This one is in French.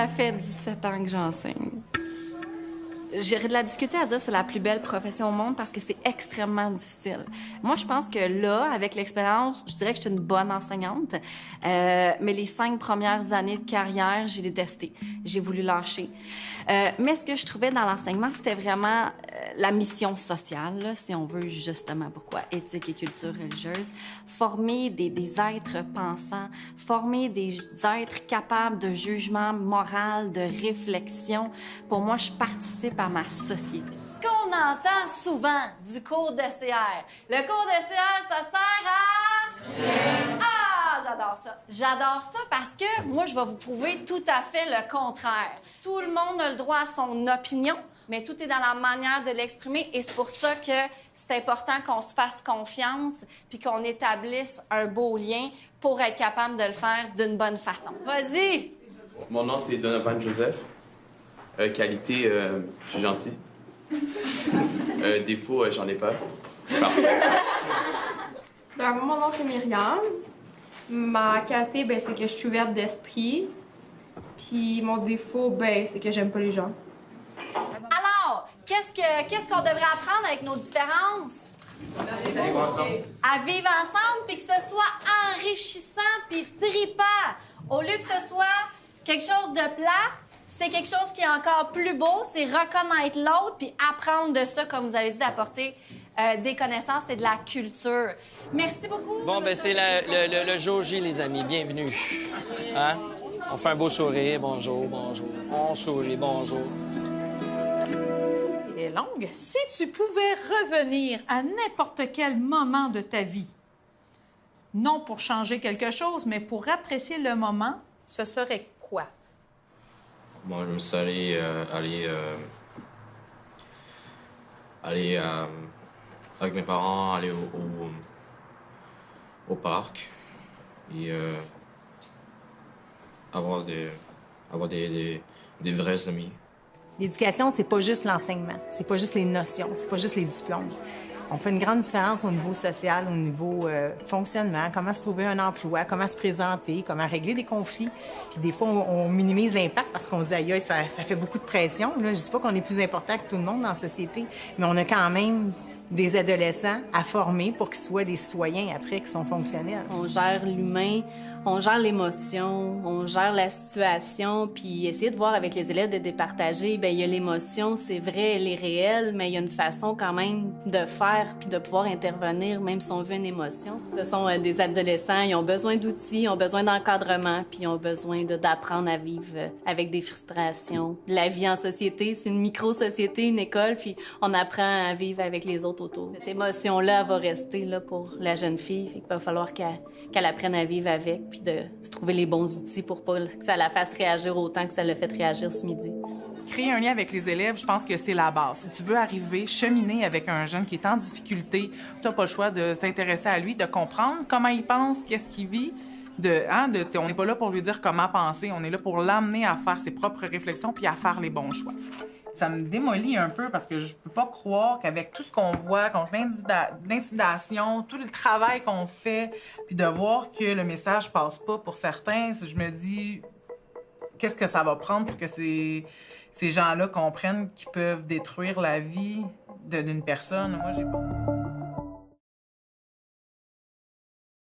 Ça fait 17 ans que j'enseigne. J'ai de la difficulté à dire que c'est la plus belle profession au monde parce que c'est extrêmement difficile. Moi, je pense que là, avec l'expérience, je dirais que je suis une bonne enseignante. Mais les 5 premières années de carrière, j'ai détesté. J'ai voulu lâcher. Mais ce que je trouvais dans l'enseignement, c'était vraiment la mission sociale, là, si on veut justement pourquoi éthique et culture religieuse. Former des êtres pensants, former des êtres capables de jugement moral, de réflexion. Pour moi, je participe à ma société. Ce qu'on entend souvent du cours de CR. Le cours de CR, ça sert à... Ah, j'adore ça. J'adore ça parce que moi, je vais vous prouver tout à fait le contraire. Tout le monde a le droit à son opinion, mais tout est dans la manière de l'exprimer et c'est pour ça que c'est important qu'on se fasse confiance puis qu'on établisse un beau lien pour être capable de le faire d'une bonne façon. Vas-y! Mon nom, c'est Donovan Joseph. Qualité, je suis gentil. Défaut, j'en ai pas. Parfait. Ben, mon nom, c'est Myriam. Ma qualité, ben, c'est que je suis ouverte d'esprit. Puis mon défaut, ben, c'est que j'aime pas les gens. Alors, qu'est-ce qu'on devrait apprendre avec nos différences? À vivre ensemble. À vivre ensemble, puis que ce soit enrichissant puis tripant. Au lieu que ce soit quelque chose de plate, c'est quelque chose qui est encore plus beau, c'est reconnaître l'autre puis apprendre de ça, comme vous avez dit, d'apporter des connaissances et de la culture. Merci beaucoup. Bon, ben c'est le jour J, les amis. Bienvenue. Hein? On fait un beau sourire. Bonjour, bonjour. On sourit, bonjour. Elle est longue. Si tu pouvais revenir à n'importe quel moment de ta vie, non pour changer quelque chose, mais pour apprécier le moment, ce serait quoi? Moi, je me suis aller avec mes parents, aller au parc et avoir des vrais amis. L'éducation, c'est pas juste l'enseignement, c'est pas juste les notions, c'est pas juste les diplômes. On fait une grande différence au niveau social, au niveau fonctionnement, comment se trouver un emploi, comment se présenter, comment régler des conflits. Puis des fois, on minimise l'impact parce qu'on se dit, aïe, ça fait beaucoup de pression. Là, je dis pas qu'on est plus important que tout le monde dans la société, mais on a quand même des adolescents à former pour qu'ils soient des citoyens après qui sont fonctionnels. On gère l'humain, on gère l'émotion, on gère la situation, puis essayer de voir avec les élèves de départager, bien, il y a l'émotion, c'est vrai, elle est réelle, mais il y a une façon quand même de faire puis de pouvoir intervenir, même si on veut une émotion. Ce sont des adolescents, ils ont besoin d'outils, ils ont besoin d'encadrement, puis ils ont besoin d'apprendre à vivre avec des frustrations. La vie en société, c'est une micro-société, une école, puis on apprend à vivre avec les autres autour. Cette émotion-là, elle va rester là pour la jeune fille, fait qu'il va falloir qu'elle apprenne à vivre avec, puis de se trouver les bons outils pour pas que ça la fasse réagir autant que ça l'a fait réagir ce midi. Créer un lien avec les élèves, je pense que c'est la base. Si tu veux arriver, cheminer avec un jeune qui est en difficulté, tu n'as pas le choix de t'intéresser à lui, de comprendre comment il pense, qu'est-ce qu'il vit. On n'est pas là pour lui dire comment penser, on est là pour l'amener à faire ses propres réflexions puis à faire les bons choix. Ça me démolit un peu parce que je peux pas croire qu'avec tout ce qu'on voit, contre l'intimidation, tout le travail qu'on fait, puis de voir que le message passe pas pour certains, je me dis, qu'est-ce que ça va prendre pour que ces gens-là comprennent qu'ils peuvent détruire la vie d'une personne? Moi, j'ai pas...